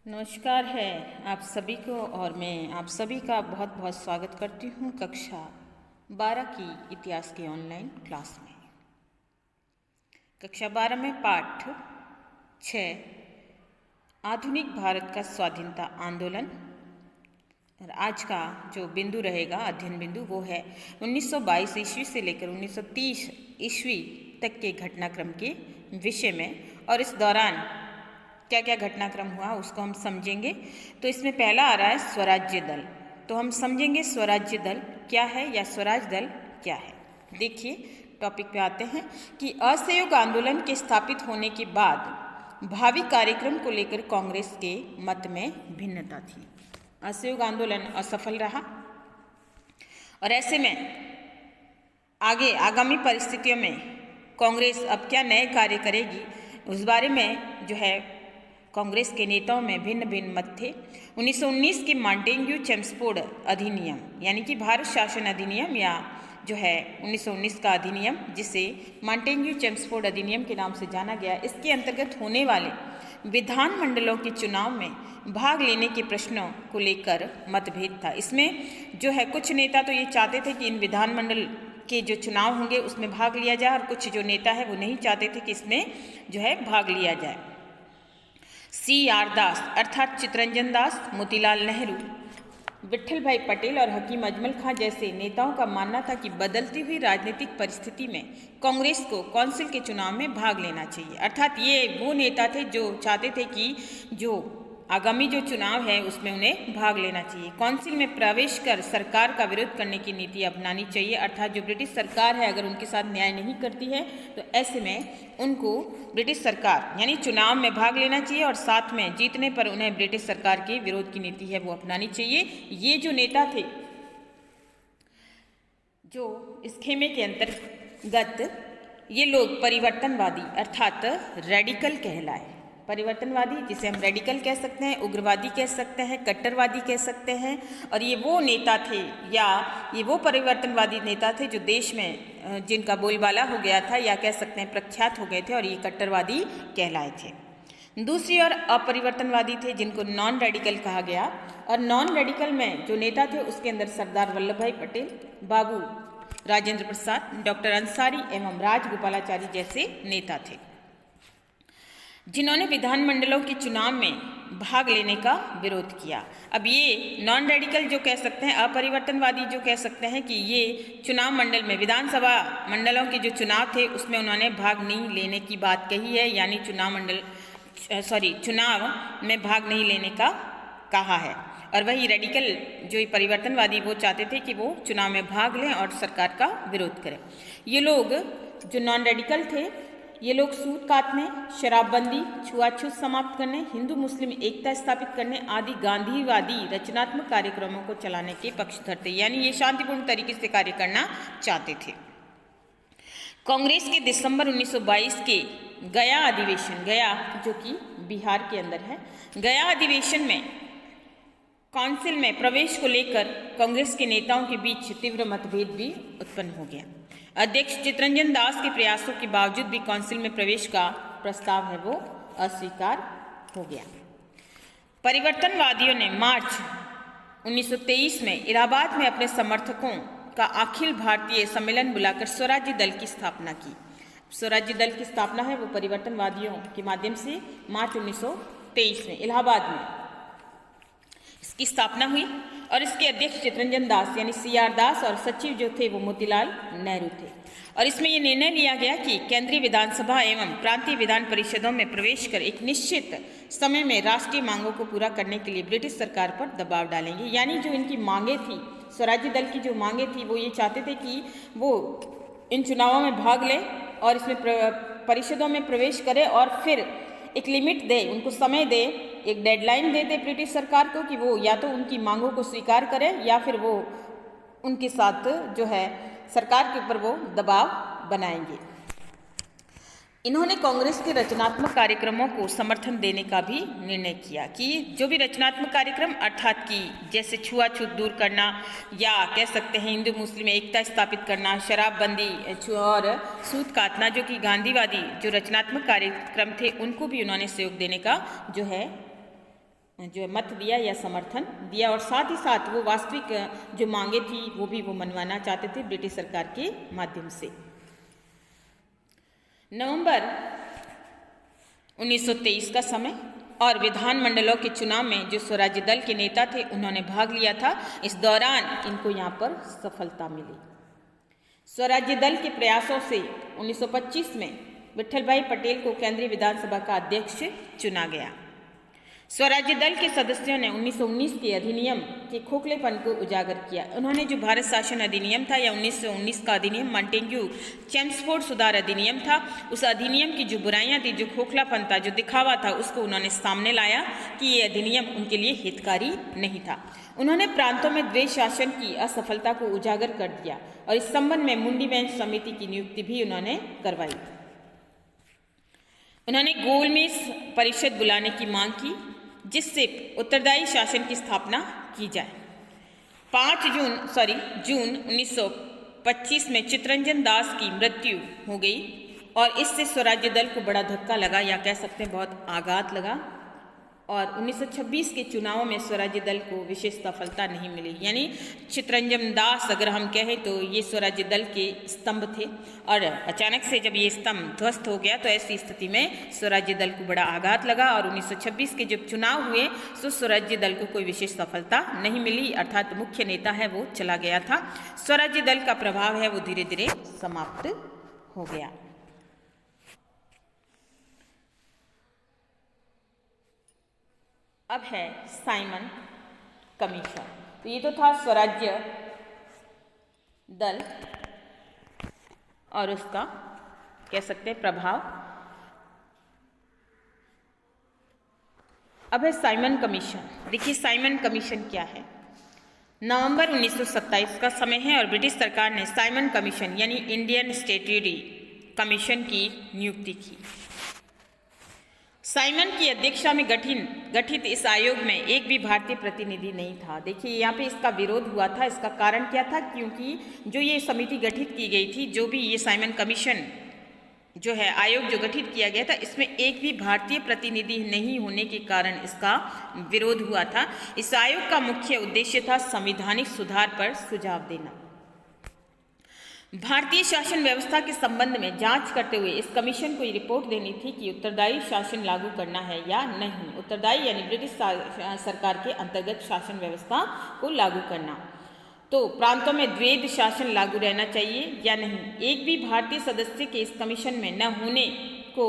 नमस्कार है आप सभी को और मैं आप सभी का बहुत बहुत स्वागत करती हूँ कक्षा 12 की इतिहास की ऑनलाइन क्लास में। कक्षा 12 में पाठ 6 आधुनिक भारत का स्वाधीनता आंदोलन और आज का जो बिंदु रहेगा अध्ययन बिंदु वो है 1922 ईस्वी से लेकर 1930 ईस्वी तक के घटनाक्रम के विषय में। और इस दौरान क्या क्या घटनाक्रम हुआ उसको हम समझेंगे। तो इसमें पहला आ रहा है स्वराज्य दल। तो हम समझेंगे स्वराज्य दल क्या है या स्वराज दल क्या है। देखिए टॉपिक पे आते हैं कि असहयोग आंदोलन के स्थापित होने के बाद भावी कार्यक्रम को लेकर कांग्रेस के मत में भिन्नता थी। असहयोग आंदोलन असफल रहा और ऐसे में आगे आगामी परिस्थितियों में कांग्रेस अब क्या नए कार्य करेगी उस बारे में जो है कांग्रेस के नेताओं में भिन्न भिन्न मत थे। 1919 के मॉन्टेग्यू चेम्सफोर्ड अधिनियम यानी कि भारत शासन अधिनियम या जो है 1919 का अधिनियम जिसे मॉन्टेग्यू चेम्सफोर्ड अधिनियम के नाम से जाना गया, इसके अंतर्गत होने वाले विधानमंडलों के चुनाव में भाग लेने के प्रश्नों को लेकर मतभेद था। इसमें जो है कुछ नेता तो ये चाहते थे कि इन विधानमंडल के जो चुनाव होंगे उसमें भाग लिया जाए और कुछ जो नेता है वो नहीं चाहते थे कि इसमें जो है भाग लिया जाए। C.R. दास अर्थात चित्तरंजन दास, मोतीलाल नेहरू, विट्ठल भाई पटेल और हकीम अजमल खां जैसे नेताओं का मानना था कि बदलती हुई राजनीतिक परिस्थिति में कांग्रेस को कौंसिल के चुनाव में भाग लेना चाहिए। अर्थात ये वो नेता थे जो चाहते थे कि जो आगामी जो चुनाव है उसमें उन्हें भाग लेना चाहिए। काउंसिल में प्रवेश कर सरकार का विरोध करने की नीति अपनानी चाहिए। अर्थात जो ब्रिटिश सरकार है अगर उनके साथ न्याय नहीं करती है तो ऐसे में उनको ब्रिटिश सरकार यानी चुनाव में भाग लेना चाहिए और साथ में जीतने पर उन्हें ब्रिटिश सरकार के विरोध की नीति है वो अपनानी चाहिए। ये जो नेता थे जो इस खेमे के अंतर्गत ये लोग परिवर्तनवादी अर्थात रेडिकल कहलाए। परिवर्तनवादी जिसे हम रेडिकल कह सकते हैं, उग्रवादी कह सकते हैं, कट्टरवादी कह सकते हैं। और ये वो नेता थे या ये वो परिवर्तनवादी नेता थे जो देश में जिनका बोलबाला हो गया था या कह सकते हैं प्रख्यात हो गए थे और ये कट्टरवादी कहलाए थे। दूसरी ओर अपरिवर्तनवादी थे जिनको नॉन रेडिकल कहा गया। और नॉन रेडिकल में जो नेता थे उसके अंदर सरदार वल्लभ भाई पटेल, बाबू राजेंद्र प्रसाद, डॉक्टर अंसारी एवं राजगोपालाचारी जैसे नेता थे जिन्होंने विधानमंडलों के चुनाव में भाग लेने का विरोध किया। अब ये नॉन रेडिकल जो कह सकते हैं, अपरिवर्तनवादी जो कह सकते हैं कि ये चुनाव मंडल में विधानसभा मंडलों के जो चुनाव थे उसमें उन्होंने भाग नहीं लेने की बात कही है, यानी चुनाव में भाग नहीं लेने का कहा है। और वही रेडिकल जो परिवर्तनवादी वो चाहते थे कि वो चुनाव में भाग लें और सरकार का विरोध करें। ये लोग जो नॉन रेडिकल थे ये लोग सूद काटने, शराबबंदी, छुआछूत समाप्त करने, हिंदू मुस्लिम एकता स्थापित करने आदि गांधीवादी रचनात्मक कार्यक्रमों को चलाने के पक्षधर थे, यानी ये शांतिपूर्ण तरीके से कार्य करना चाहते थे। कांग्रेस के दिसंबर 1922 के गया अधिवेशन, गया जो कि बिहार के अंदर है, गया अधिवेशन में काउंसिल में प्रवेश को लेकर कांग्रेस के नेताओं के बीच तीव्र मतभेद भी उत्पन्न हो गया। अध्यक्ष चित्तरंजन दास के प्रयासों के बावजूद भी काउंसिल में प्रवेश का प्रस्ताव है वो अस्वीकार हो गया। परिवर्तनवादियों ने मार्च 1923 में इलाहाबाद में अपने समर्थकों का अखिल भारतीय सम्मेलन बुलाकर स्वराज्य दल की स्थापना की। स्वराज्य दल की स्थापना है वो परिवर्तनवादियों के माध्यम से मार्च 1923 में इलाहाबाद में इसकी स्थापना हुई और इसके अध्यक्ष चित्तरंजन दास यानी C.R. दास और सचिव जो थे वो मोतीलाल नेहरू थे। और इसमें ये निर्णय लिया गया कि केंद्रीय विधानसभा एवं प्रांतीय विधान परिषदों में प्रवेश कर एक निश्चित समय में राष्ट्रीय मांगों को पूरा करने के लिए ब्रिटिश सरकार पर दबाव डालेंगे। यानी जो इनकी मांगे थी, स्वराज्य दल की जो मांगे थी वो ये चाहते थे कि वो इन चुनावों में भाग लें और इसमें परिषदों में प्रवेश करें और फिर एक लिमिट दे, उनको समय दे, एक डेडलाइन दे ब्रिटिश सरकार को कि वो या तो उनकी मांगों को स्वीकार करें या फिर वो उनके साथ जो है सरकार के ऊपर वो दबाव बनाएंगे। इन्होंने कांग्रेस के रचनात्मक कार्यक्रमों को समर्थन देने का भी निर्णय किया कि जो भी रचनात्मक कार्यक्रम अर्थात कि जैसे छुआछूत दूर करना या कह सकते हैं हिंदू मुस्लिम एकता स्थापित करना, शराबबंदी और सूद काटना, जो कि गांधीवादी जो रचनात्मक कार्यक्रम थे उनको भी उन्होंने सहयोग देने का जो है जो मत दिया या समर्थन दिया, और साथ ही साथ वो वास्तविक जो मांगे थी वो भी वो मनवाना चाहते थे ब्रिटिश सरकार के माध्यम से। नवंबर 1923 का समय और विधानमंडलों के चुनाव में जो स्वराज्य दल के नेता थे उन्होंने भाग लिया था। इस दौरान इनको यहाँ पर सफलता मिली। स्वराज्य दल के प्रयासों से 1925 में विट्ठल भाई पटेल को केंद्रीय विधानसभा का अध्यक्ष चुना गया। स्वराज्य दल के सदस्यों ने 1919 के अधिनियम के खोखलेपन को उजागर किया। उन्होंने जो भारत शासन अधिनियम था या 1919 का अधिनियम मॉन्टेग्यू चेम्सफोर्ड सुधार अधिनियम था, उस अधिनियम की जो बुराइयां थी, जो खोखलापन था, जो दिखावा था, उसको उन्होंने सामने लाया कि ये अधिनियम उनके लिए हितकारी नहीं था। उन्होंने प्रांतों में द्वैध शासन की असफलता को उजागर कर दिया और इस संबंध में मुंडी बेंच समिति की नियुक्ति भी उन्होंने करवाई। उन्होंने गोलमेज परिषद बुलाने की मांग की जिससे उत्तरदायी शासन की स्थापना की जाए। 5 जून 1925 में चित्तरंजन दास की मृत्यु हो गई और इससे स्वराज्य दल को बड़ा धक्का लगा या कह सकते हैं बहुत आघात लगा। और 1926 के चुनावों में स्वराज्य दल को विशेष सफलता नहीं मिली। यानी चित्तरंजन दास अगर हम कहें तो ये स्वराज्य दल के स्तंभ थे और अचानक से जब ये स्तंभ ध्वस्त हो गया तो ऐसी स्थिति में स्वराज्य दल को बड़ा आघात लगा और 1926 के जब चुनाव हुए तो स्वराज्य दल को कोई विशेष सफलता नहीं मिली, अर्थात मुख्य नेता है वो चला गया था। स्वराज्य दल का प्रभाव है वो धीरे धीरे समाप्त हो गया। अब है साइमन कमीशन। तो ये तो था स्वराज्य दल और उसका कह सकते हैं प्रभाव। अब है साइमन कमीशन। देखिए साइमन कमीशन क्या है। नवंबर 1927 का समय है और ब्रिटिश सरकार ने साइमन कमीशन यानी इंडियन स्टैट्यूटरी कमीशन की नियुक्ति की। साइमन की अध्यक्षता में गठित इस आयोग में एक भी भारतीय प्रतिनिधि नहीं था। देखिए यहाँ पे इसका विरोध हुआ था। इसका कारण क्या था? क्योंकि जो ये समिति गठित की गई थी, जो भी ये साइमन कमीशन जो है आयोग जो गठित किया गया था, इसमें एक भी भारतीय प्रतिनिधि नहीं होने के कारण इसका विरोध हुआ था। इस आयोग का मुख्य उद्देश्य था संवैधानिक सुधार पर सुझाव देना। भारतीय शासन व्यवस्था के संबंध में जांच करते हुए इस कमीशन को ये रिपोर्ट देनी थी कि उत्तरदायी शासन लागू करना है या नहीं। उत्तरदायी यानी ब्रिटिश सरकार के अंतर्गत शासन व्यवस्था को लागू करना। तो प्रांतों में द्वैध शासन लागू रहना चाहिए या नहीं। एक भी भारतीय सदस्य के इस कमीशन में न होने को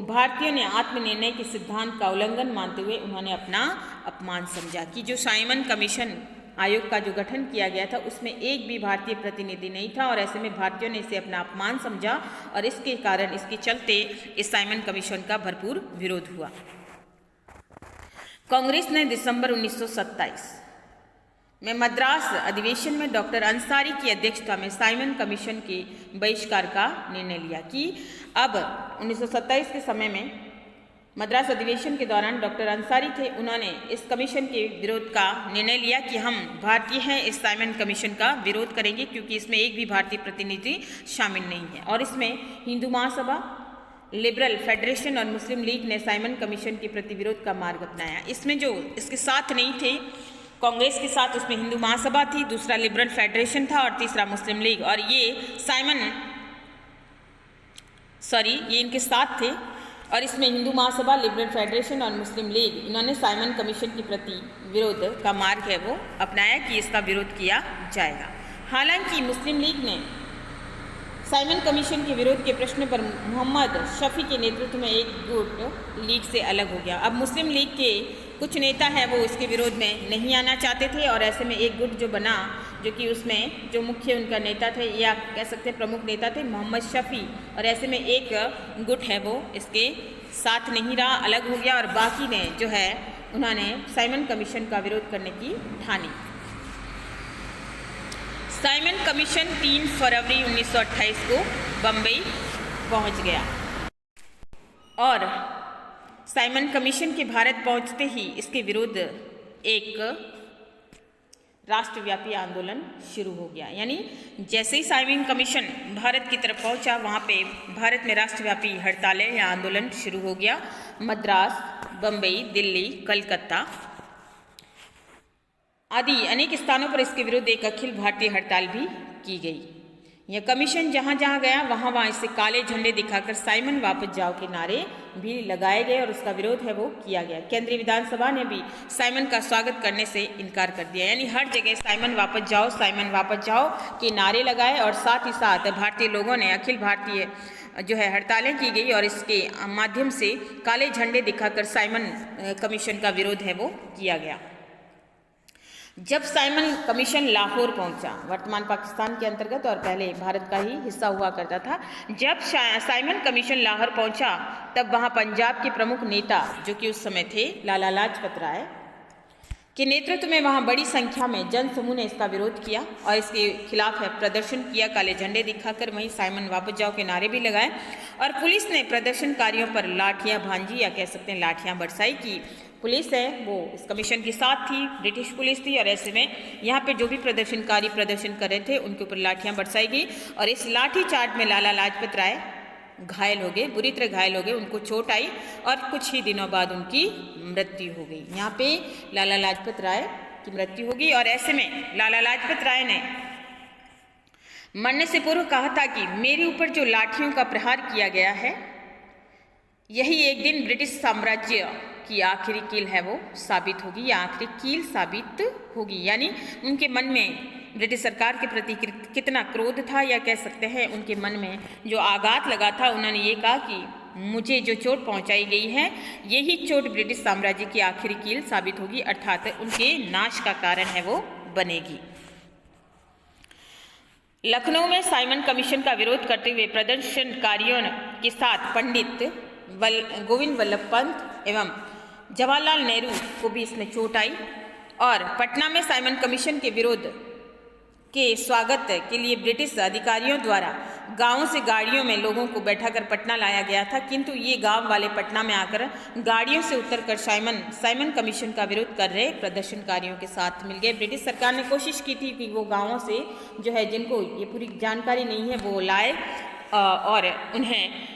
भारतीयों ने आत्मनिर्णय के सिद्धांत का उल्लंघन मानते हुए उन्होंने अपना अपमान समझा कि जो साइमन कमीशन आयोग का जो गठन किया गया था उसमें एक भी भारतीय प्रतिनिधि नहीं था और ऐसे में भारतीयों ने इसे अपना अपमान समझा और इसके कारण इसके चलते इस साइमन कमीशन का भरपूर विरोध हुआ। कांग्रेस ने दिसंबर 1927 में मद्रास अधिवेशन में डॉक्टर अंसारी की अध्यक्षता में साइमन कमीशन के बहिष्कार का निर्णय लिया कि अब 1927 के समय में मद्रास अधिवेशन के दौरान डॉक्टर अंसारी थे, उन्होंने इस कमीशन के विरोध का निर्णय लिया कि हम भारतीय हैं, इस साइमन कमीशन का विरोध करेंगे क्योंकि इसमें एक भी भारतीय प्रतिनिधि शामिल नहीं है। और इसमें हिंदू महासभा, लिबरल फेडरेशन और मुस्लिम लीग ने साइमन कमीशन के प्रति विरोध का मार्ग अपनाया। इसमें जो इसके साथ नहीं थे कांग्रेस के साथ, उसमें हिंदू महासभा थी, दूसरा लिबरल फेडरेशन था और तीसरा मुस्लिम लीग, और ये इनके साथ थे। और इसमें हिंदू महासभा, लिबरल फेडरेशन और मुस्लिम लीग इन्होंने साइमन कमीशन के प्रति विरोध का मार्ग है वो अपनाया कि इसका विरोध किया जाएगा। हालांकि मुस्लिम लीग ने साइमन कमीशन के विरोध के प्रश्न पर मोहम्मद शफी के नेतृत्व में एक गुट लीग से अलग हो गया। अब मुस्लिम लीग के कुछ नेता हैं वो इसके विरोध में नहीं आना चाहते थे और ऐसे में एक गुट जो बना, जो कि उसमें जो मुख्य उनका नेता थे या कह सकते हैं प्रमुख नेता थे मोहम्मद शफी, और ऐसे में एक गुट है वो इसके साथ नहीं रहा, अलग हो गया और बाकी ने जो है उन्होंने साइमन कमीशन का विरोध करने की ठानी। साइमन कमीशन 3 फरवरी 1928 को बम्बई पहुंच गया और साइमन कमीशन के भारत पहुंचते ही इसके विरुद्ध एक राष्ट्रव्यापी आंदोलन शुरू हो गया। यानी जैसे ही साइमन कमीशन भारत की तरफ पहुंचा, वहां पे भारत में राष्ट्रव्यापी हड़तालें या आंदोलन शुरू हो गया। मद्रास, बम्बई, दिल्ली, कलकत्ता आदि अनेक स्थानों पर इसके विरुद्ध एक अखिल भारतीय हड़ताल भी की गई। यह कमीशन जहाँ जहाँ गया वहाँ वहाँ इससे काले झंडे दिखाकर साइमन वापस जाओ के नारे भी लगाए गए और उसका विरोध है वो किया गया। केंद्रीय विधानसभा ने भी साइमन का स्वागत करने से इनकार कर दिया, यानी हर जगह साइमन वापस जाओ के नारे लगाए और साथ ही साथ भारतीय लोगों ने अखिल भारतीय जो है हड़तालें की गई और इसके माध्यम से काले झंडे दिखाकर साइमन कमीशन का विरोध है वो किया गया। जब साइमन कमीशन लाहौर पहुंचा, वर्तमान पाकिस्तान के अंतर्गत और पहले भारत का ही हिस्सा हुआ करता था, जब साइमन कमीशन लाहौर पहुंचा तब वहां पंजाब के प्रमुख नेता जो कि उस समय थे लाला लाजपत राय के नेतृत्व में वहां बड़ी संख्या में जन समूह ने इसका विरोध किया और इसके खिलाफ है प्रदर्शन किया, काले झंडे दिखाकर वहीं साइमन वापस जाओ के नारे भी लगाए और पुलिस ने प्रदर्शनकारियों पर लाठियां भांजी या कह सकते हैं लाठियां बरसाई की पुलिस है वो इस कमीशन के साथ थी, ब्रिटिश पुलिस थी और ऐसे में यहाँ पे जो भी प्रदर्शनकारी प्रदर्शन कर रहे थे उनके ऊपर लाठियाँ बरसाई गई और इस लाठी चार्ज में लाला लाजपत राय घायल हो गए, बुरी तरह घायल हो गए, उनको चोट आई और कुछ ही दिनों बाद उनकी मृत्यु हो गई। यहाँ पे लाला लाजपत राय की मृत्यु हो गई और ऐसे में लाला लाजपत राय ने मरने से पूर्व कहा था कि मेरे ऊपर जो लाठियों का प्रहार किया गया है यही एक दिन ब्रिटिश साम्राज्य की आखिरी कील है वो साबित होगी या आखिरी कील साबित होगी, यानी उनके मन में ब्रिटिश सरकार के प्रति कितना क्रोध था या कह सकते हैं उनके मन में जो आघात लगा था। उन्होंने ये कहा कि मुझे जो चोट पहुंचाई गई है यही चोट ब्रिटिश साम्राज्य की आखिरी कील साबित होगी, अर्थात उनके नाश का कारण है वो बनेगी। लखनऊ में साइमन कमीशन का विरोध करते हुए प्रदर्शनकारियों के साथ पंडित गोविंद वल्लभ पंत एवं जवाहरलाल नेहरू को भी इसमें चोट आई और पटना में साइमन कमीशन के विरोध के स्वागत के लिए ब्रिटिश अधिकारियों द्वारा गांवों से गाड़ियों में लोगों को बैठाकर पटना लाया गया था, किंतु ये गांव वाले पटना में आकर गाड़ियों से उतरकर साइमन कमीशन का विरोध कर रहे प्रदर्शनकारियों के साथ मिल गए। ब्रिटिश सरकार ने कोशिश की थी कि वो गाँवों से जो है जिनको ये पूरी जानकारी नहीं है वो लाए और उन्हें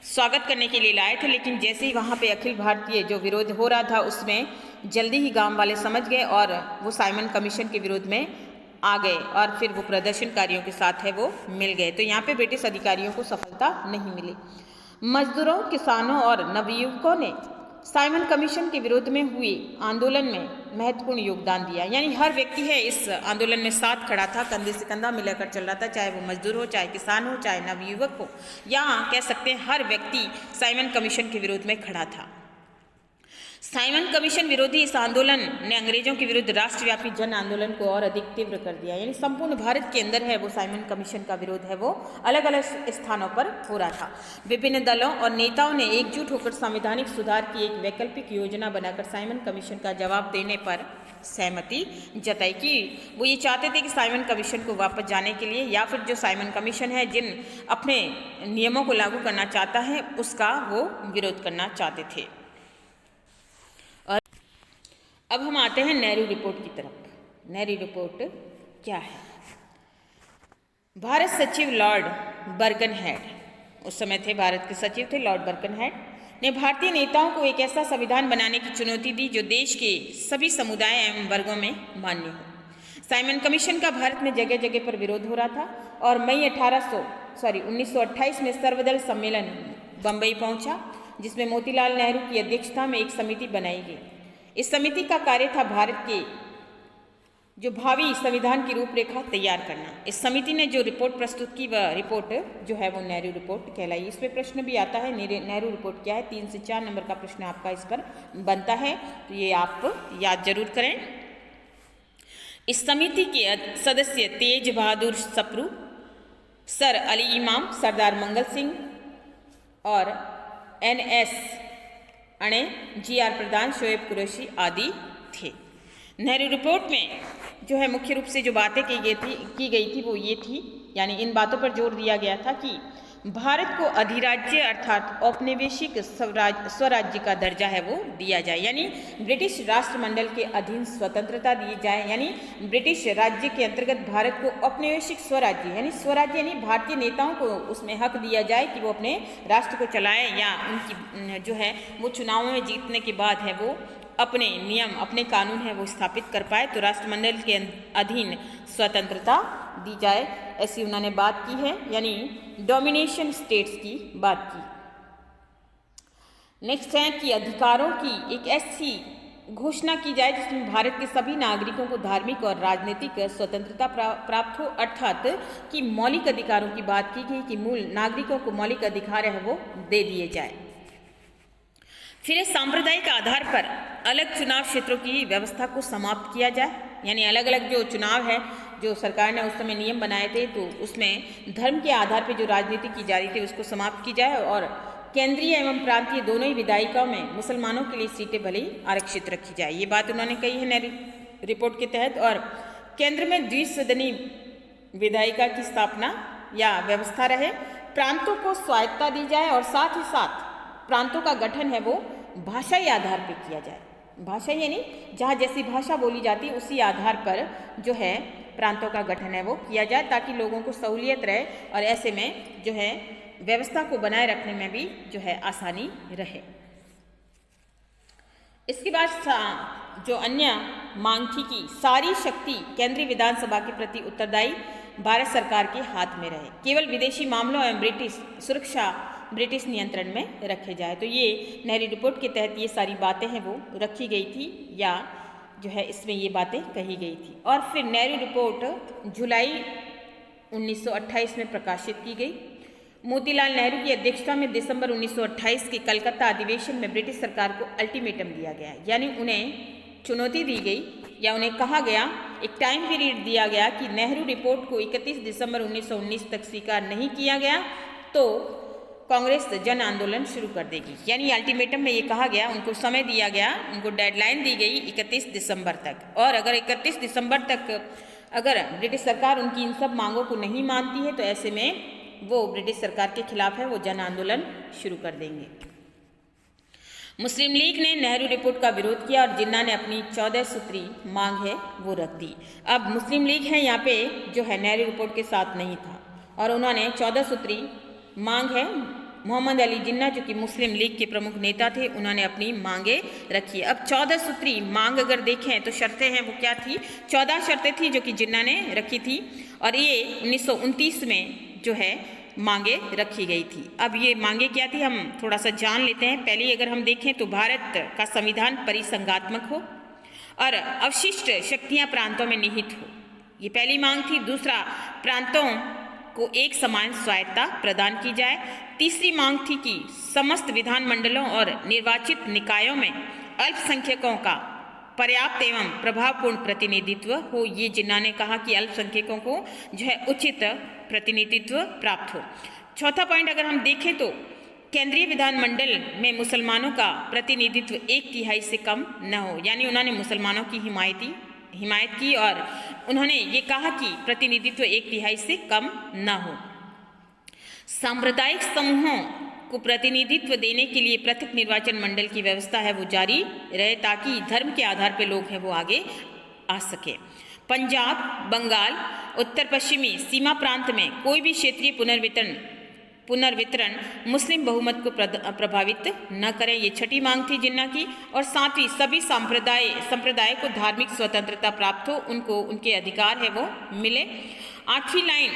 स्वागत करने के लिए लाए थे, लेकिन जैसे ही वहाँ पे अखिल भारतीय जो विरोध हो रहा था उसमें जल्दी ही गांव वाले समझ गए और वो साइमन कमीशन के विरोध में आ गए और फिर वो प्रदर्शनकारियों के साथ है वो मिल गए। तो यहाँ पे ब्रिटिश अधिकारियों को सफलता नहीं मिली। मजदूरों, किसानों और नवयुवकों ने साइमन कमीशन के विरोध में हुए आंदोलन में महत्वपूर्ण योगदान दिया, यानी हर व्यक्ति है इस आंदोलन में साथ खड़ा था, कंधे से कंधा मिलाकर चल रहा था, चाहे वो मजदूर हो, चाहे किसान हो, चाहे नवयुवक हो, या कह सकते हैं हर व्यक्ति साइमन कमीशन के विरोध में खड़ा था। साइमन कमीशन विरोधी इस आंदोलन ने अंग्रेजों के विरुद्ध राष्ट्रव्यापी जन आंदोलन को और अधिक तीव्र कर दिया, यानी संपूर्ण भारत के अंदर है वो साइमन कमीशन का विरोध है वो अलग अलग स्थानों पर हो रहा था। विभिन्न दलों और नेताओं ने एकजुट होकर संवैधानिक सुधार की एक वैकल्पिक योजना बनाकर साइमन कमीशन का जवाब देने पर सहमति जताई कि वो ये चाहते थे कि साइमन कमीशन को वापस जाने के लिए या फिर जो साइमन कमीशन है जिन अपने नियमों को लागू करना चाहता है उसका वो विरोध करना चाहते थे। अब हम आते हैं नेहरू रिपोर्ट की तरफ। नेहरू रिपोर्ट क्या है? भारत सचिव लॉर्ड बर्कनहेड, उस समय थे भारत के सचिव थे लॉर्ड बर्कनहेड, ने भारतीय नेताओं को एक ऐसा संविधान बनाने की चुनौती दी जो देश के सभी समुदाय एवं वर्गों में मान्य हो। साइमन कमीशन का भारत में जगह जगह पर विरोध हो रहा था और मई 1928 में सर्वदल सम्मेलन बम्बई पहुंचा, जिसमें मोतीलाल नेहरू की अध्यक्षता में एक समिति बनाई गई। इस समिति का कार्य था भारत के जो भावी संविधान की रूपरेखा तैयार करना। इस समिति ने जो रिपोर्ट प्रस्तुत की वह रिपोर्ट जो है वो नेहरू रिपोर्ट कहलाई। इस पर प्रश्न भी आता है नेहरू रिपोर्ट क्या है, 3 से 4 नंबर का प्रश्न आपका इस पर बनता है, तो ये आप याद जरूर करें। इस समिति के सदस्य तेज बहादुर सप्रू, सर अली इमाम, सरदार मंगल सिंह और NS अणे, GR प्रधान, शोएब कुरैशी आदि थे। नेहरू रिपोर्ट में जो है मुख्य रूप से जो बातें की गई थी वो ये थी, यानी इन बातों पर जोर दिया गया था कि भारत को अधिराज्य अर्थात औपनिवेशिक स्वराज्य का दर्जा है वो दिया जाए, यानी ब्रिटिश राष्ट्रमंडल के अधीन स्वतंत्रता दी जाए, यानी ब्रिटिश राज्य के अंतर्गत भारत को औपनिवेशिक स्वराज्य यानी भारतीय नेताओं को उसमें हक दिया जाए कि वो अपने राष्ट्र को चलाएं या उनकी जो है वो चुनावों में जीतने के बाद है वो अपने नियम, अपने कानून है वो स्थापित कर पाए, तो राष्ट्रमंडल के अधीन स्वतंत्रता दी जाए, ऐसी उन्होंने बात की है, यानी डोमिनेशन स्टेट्स की बात की। नेक्स्ट है कि अधिकारों की एक ऐसी घोषणा की जाए जिसमें भारत के सभी नागरिकों को धार्मिक और राजनीतिक स्वतंत्रता प्राप्त हो, अर्थात कि मौलिक अधिकारों की बात की गई कि मूल नागरिकों को मौलिक अधिकार है वो दे दिए जाए। फिर सांप्रदायिक आधार पर अलग चुनाव क्षेत्रों की व्यवस्था को समाप्त किया जाए, यानी अलग अलग जो चुनाव है जो सरकार ने उस समय नियम बनाए थे, तो उसमें धर्म के आधार पर जो राजनीति की जा रही थी उसको समाप्त की जाए, और केंद्रीय एवं प्रांतीय दोनों ही विधायिकाओं में मुसलमानों के लिए सीटें भले ही आरक्षित रखी जाए। ये बात उन्होंने कही है नेहरू रिपोर्ट के तहत। और केंद्र में द्विसदनीय विधायिका की स्थापना या व्यवस्था रहे, प्रांतों को स्वायत्तता दी जाए, और साथ ही साथ प्रांतों का गठन है वो भाषाई आधार पर किया जाए। भाषा यानी जहाँ जैसी भाषा बोली जाती है उसी आधार पर जो है प्रांतों का गठन है वो किया जाए, ताकि लोगों को सहूलियत रहे और ऐसे में जो है व्यवस्था को बनाए रखने में भी जो है आसानी रहे। इसके बाद जो अन्य मांग थी कि सारी शक्ति केंद्रीय विधानसभा के प्रति उत्तरदायी भारत सरकार के हाथ में रहे, केवल विदेशी मामलों एवं ब्रिटिश सुरक्षा ब्रिटिश नियंत्रण में रखे जाए। तो ये नेहरू रिपोर्ट के तहत ये सारी बातें हैं वो रखी गई थी, या जो है इसमें ये बातें कही गई थी। और फिर नेहरू रिपोर्ट जुलाई 1928 में प्रकाशित की गई। मोतीलाल नेहरू की अध्यक्षता में दिसंबर 1928 के कलकत्ता अधिवेशन में ब्रिटिश सरकार को अल्टीमेटम दिया गया, यानी उन्हें चुनौती दी गई या उन्हें कहा गया, एक टाइम पीरियड दिया गया कि नेहरू रिपोर्ट को 31 दिसंबर 1919 तक स्वीकार नहीं किया गया तो कांग्रेस जन आंदोलन शुरू कर देगी। यानी अल्टीमेटम में ये कहा गया, उनको समय दिया गया, उनको डेडलाइन दी गई 31 दिसंबर तक, और अगर 31 दिसंबर तक अगर ब्रिटिश सरकार उनकी इन सब मांगों को नहीं मानती है तो ऐसे में वो ब्रिटिश सरकार के खिलाफ है वो जन आंदोलन शुरू कर देंगे। मुस्लिम लीग ने नेहरू रिपोर्ट का विरोध किया और जिन्ना ने अपनी 14 सूत्री मांग है वो रख दी। अब मुस्लिम लीग है यहाँ पे जो है नेहरू रिपोर्ट के साथ नहीं था, और उन्होंने 14 सूत्री मांग है, मोहम्मद अली जिन्ना जो कि मुस्लिम लीग के प्रमुख नेता थे, उन्होंने अपनी मांगे रखी। अब 14 सूत्री मांग अगर देखें तो शर्तें हैं वो क्या थी, 14 शर्तें थी जो कि जिन्ना ने रखी थी, और ये 1929 में जो है मांगे रखी गई थी। अब ये मांगे क्या थी हम थोड़ा सा जान लेते हैं। पहले अगर हम देखें तो भारत का संविधान परिसंघात्मक हो और अवशिष्ट शक्तियां प्रांतों में निहित हो, ये पहली मांग थी। दूसरा, प्रांतों को एक समान स्वायत्तता प्रदान की जाए। तीसरी मांग थी कि समस्त विधानमंडलों और निर्वाचित निकायों में अल्पसंख्यकों का पर्याप्त एवं प्रभावपूर्ण प्रतिनिधित्व हो। ये जिन्ना ने कहा कि अल्पसंख्यकों को जो है उचित प्रतिनिधित्व प्राप्त हो। चौथा पॉइंट अगर हम देखें तो केंद्रीय विधानमंडल में मुसलमानों का प्रतिनिधित्व 1/3 से कम न हो, यानी उन्होंने मुसलमानों की हिमायत की और उन्होंने ये कहा कि प्रतिनिधित्व 1/3 से कम न हो। सांप्रदायिक समूहों को प्रतिनिधित्व देने के लिए पृथक निर्वाचन मंडल की व्यवस्था है वो जारी रहे, ताकि धर्म के आधार पर लोग हैं वो आगे आ सके। पंजाब, बंगाल, उत्तर पश्चिमी सीमा प्रांत में कोई भी क्षेत्रीय पुनर्वितरण मुस्लिम बहुमत को प्रभावित न करे, ये छठी मांग थी जिन्ना की। और सातवीं, सभी संप्रदाय को धार्मिक स्वतंत्रता प्राप्त हो, उनको उनके अधिकार है वो मिले। आठवीं लाइन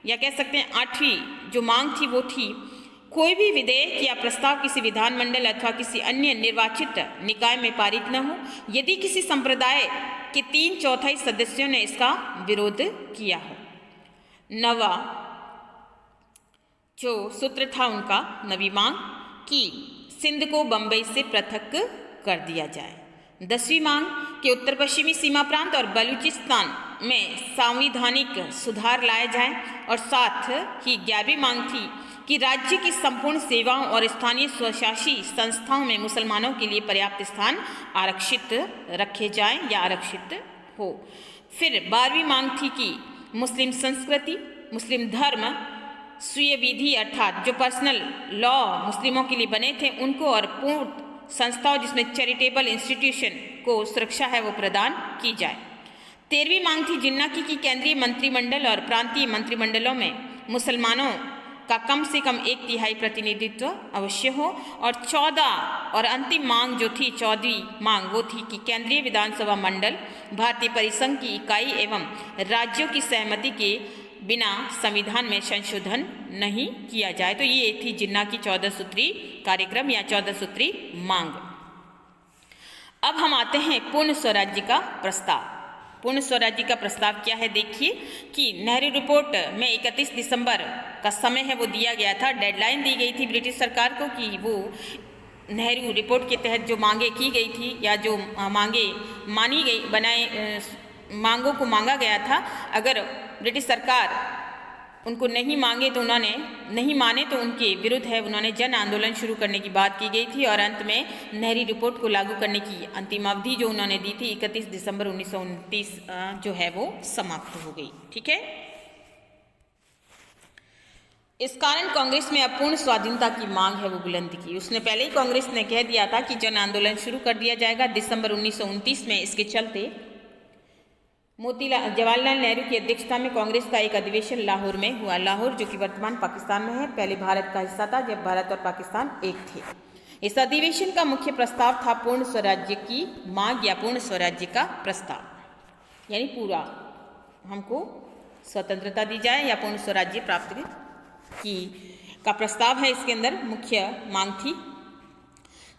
या कह सकते हैं आठवीं जो मांग थी वो थी, कोई भी विधेयक या प्रस्ताव किसी विधानमंडल अथवा किसी अन्य निर्वाचित निकाय में पारित न हो यदि किसी संप्रदाय के 3/4 सदस्यों ने इसका विरोध किया हो। नवा जो सूत्र था उनका, नवी मांग कि सिंध को बंबई से पृथक कर दिया जाए। 10वीं मांग कि उत्तर पश्चिमी सीमा प्रांत और बलूचिस्तान में संवैधानिक सुधार लाया जाए। और साथ ही 11वीं मांग थी कि राज्य की संपूर्ण सेवाओं और स्थानीय स्वशासी संस्थाओं में मुसलमानों के लिए पर्याप्त स्थान आरक्षित रखे जाएं या आरक्षित हो। फिर 12वीं मांग थी कि मुस्लिम संस्कृति, मुस्लिम धर्म, स्वीय विधि अर्थात जो पर्सनल लॉ मुस्लिमों के लिए बने थे उनको और पूर्ण संस्थाओं जिसमें चैरिटेबल इंस्टीट्यूशन को सुरक्षा है वो प्रदान की जाए। 13वीं मांग थी जिन्ना की कि केंद्रीय मंत्रिमंडल और प्रांतीय मंत्रिमंडलों में मुसलमानों का कम से कम 1/3 प्रतिनिधित्व अवश्य हो, और 14 और अंतिम मांग जो थी 14वीं मांग वो थी कि केंद्रीय विधानसभा मंडल भारतीय परिसंघ की इकाई एवं राज्यों की सहमति के बिना संविधान में संशोधन नहीं किया जाए। तो ये थी जिन्ना की 14 सूत्री कार्यक्रम या 14 सूत्री मांग। अब हम आते हैं पूर्ण स्वराज्य का प्रस्ताव। पूर्ण स्वराज्य का प्रस्ताव क्या है, देखिए कि नेहरू रिपोर्ट में 31 दिसंबर का समय है वो दिया गया था, डेडलाइन दी गई थी ब्रिटिश सरकार को कि वो नेहरू रिपोर्ट के तहत जो मांगे की गई थी या जो मांगे मानी गई बनाए मांगों को मांगा गया था, अगर ब्रिटिश सरकार उनको नहीं मांगे तो उन्होंने नहीं माने तो उनके विरुद्ध है उन्होंने जन आंदोलन शुरू करने की बात की गई थी, और अंत में नेहरू रिपोर्ट को लागू करने की अंतिम अवधि जो उन्होंने दी थी 31 दिसंबर 1929 जो है वो समाप्त हो गई। ठीक है, इस कारण कांग्रेस में अपूर्ण स्वाधीनता की मांग है वो बुलंद की। उसने पहले ही कांग्रेस ने कह दिया था कि जन आंदोलन शुरू कर दिया जाएगा दिसंबर 1929 में। इसके चलते जवाहरलाल नेहरू की अध्यक्षता में कांग्रेस का एक अधिवेशन लाहौर में हुआ। लाहौर जो कि वर्तमान पाकिस्तान में है, पहले भारत का हिस्सा था जब भारत और पाकिस्तान एक थे। इस अधिवेशन का मुख्य प्रस्ताव था पूर्ण स्वराज्य की मांग या पूर्ण स्वराज्य का प्रस्ताव, यानी पूरा हमको स्वतंत्रता दी जाए या पूर्ण स्वराज्य प्राप्त की का प्रस्ताव है। इसके अंदर मुख्य मांग थी।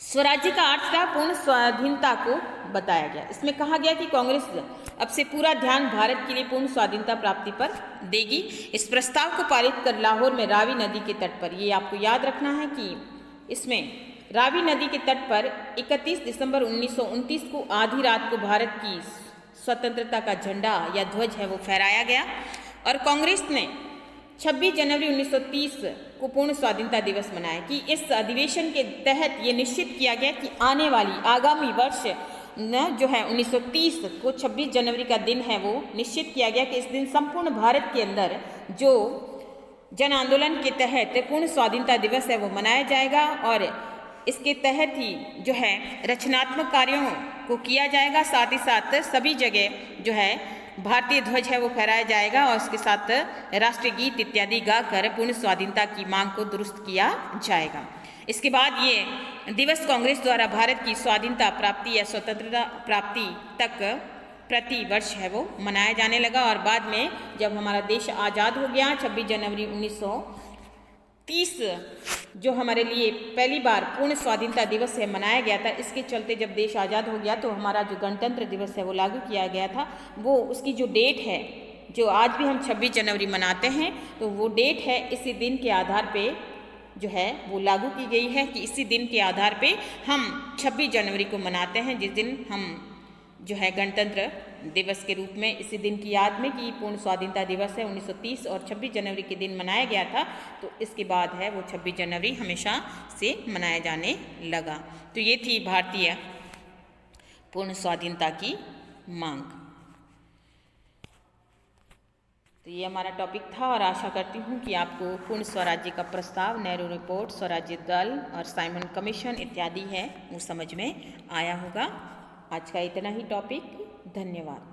स्वराज्य का अर्थ था पूर्ण स्वाधीनता को बताया गया। इसमें कहा गया कि कांग्रेस अब से पूरा ध्यान भारत के लिए पूर्ण स्वाधीनता प्राप्ति पर देगी। इस प्रस्ताव को पारित कर लाहौर में रावी नदी के तट पर, ये आपको याद रखना है कि इसमें रावी नदी के तट पर 31 दिसंबर 1929 को आधी रात को भारत की स्वतंत्रता का झंडा या ध्वज है वो फहराया गया, और कांग्रेस ने 26 जनवरी 1930 को पूर्ण स्वाधीनता दिवस मनाया। कि इस अधिवेशन के तहत ये निश्चित किया गया कि आने वाली आगामी वर्ष जो है 1930 को 26 जनवरी का दिन है वो निश्चित किया गया कि इस दिन संपूर्ण भारत के अंदर जो जन आंदोलन के तहत पूर्ण स्वाधीनता दिवस है वो मनाया जाएगा, और इसके तहत ही जो है रचनात्मक कार्यों को किया जाएगा। साथ ही साथ सभी जगह जो है भारतीय ध्वज है वो फहराया जाएगा, और इसके साथ राष्ट्रीय गीत इत्यादि गाकर पूर्ण स्वाधीनता की मांग को दुरुस्त किया जाएगा। इसके बाद ये दिवस कांग्रेस द्वारा भारत की स्वाधीनता प्राप्ति या स्वतंत्रता प्राप्ति तक प्रति वर्ष है वो मनाया जाने लगा, और बाद में जब हमारा देश आज़ाद हो गया 26 जनवरी 1930 जो हमारे लिए पहली बार पूर्ण स्वाधीनता दिवस है मनाया गया था, इसके चलते जब देश आज़ाद हो गया तो हमारा जो गणतंत्र दिवस है वो लागू किया गया था। वो उसकी जो डेट है जो आज भी हम 26 जनवरी मनाते हैं, तो वो डेट है इसी दिन के आधार पे जो है वो लागू की गई है कि इसी दिन के आधार पे हम 26 जनवरी को मनाते हैं, जिस दिन हम जो है गणतंत्र दिवस के रूप में इसी दिन की याद में कि पूर्ण स्वाधीनता दिवस है 1930 और 26 जनवरी के दिन मनाया गया था, तो इसके बाद है वो 26 जनवरी हमेशा से मनाया जाने लगा। तो ये थी भारतीय पूर्ण स्वाधीनता की मांग। तो ये हमारा टॉपिक था, और आशा करती हूँ कि आपको पूर्ण स्वराज्य का प्रस्ताव, नेहरू रिपोर्ट, स्वराज्य दल और साइमन कमीशन इत्यादि है वो समझ में आया होगा। आज का इतना ही टॉपिक। धन्यवाद।